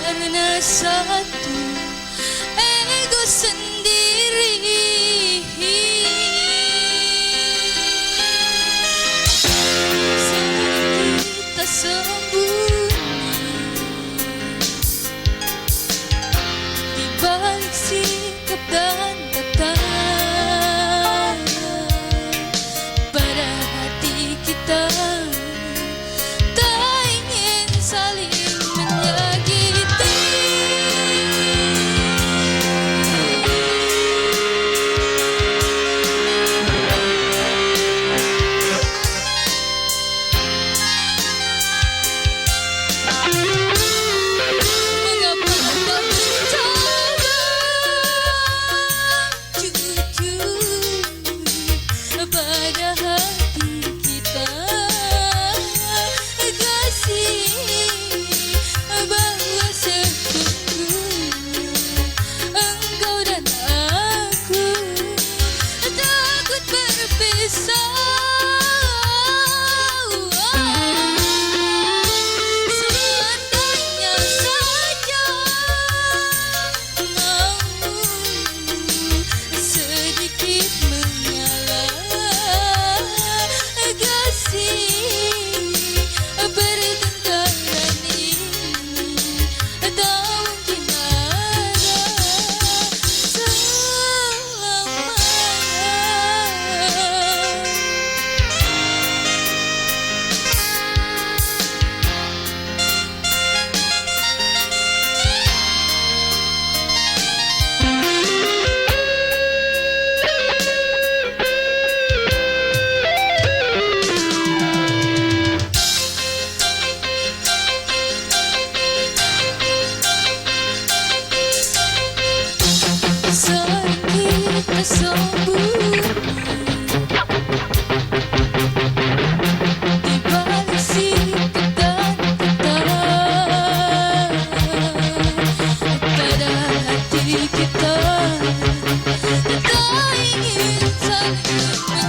karena satu ego sendiri. Saat kita sembunyi di balik sikap dan kata, pada hati kita tak ingin saling menyakiti. Mengapa tak mencoba jujur pada hati kita, kasih bahwa sesungguhnya engkau dan aku takut berpisah. Seandainya saja mau sedikit mengalah, kasih pertengkaran ini tak mungkin ada selamanya. Saat kita sembunyi di balik sikap dan kata, pada hati kita tak ingin saling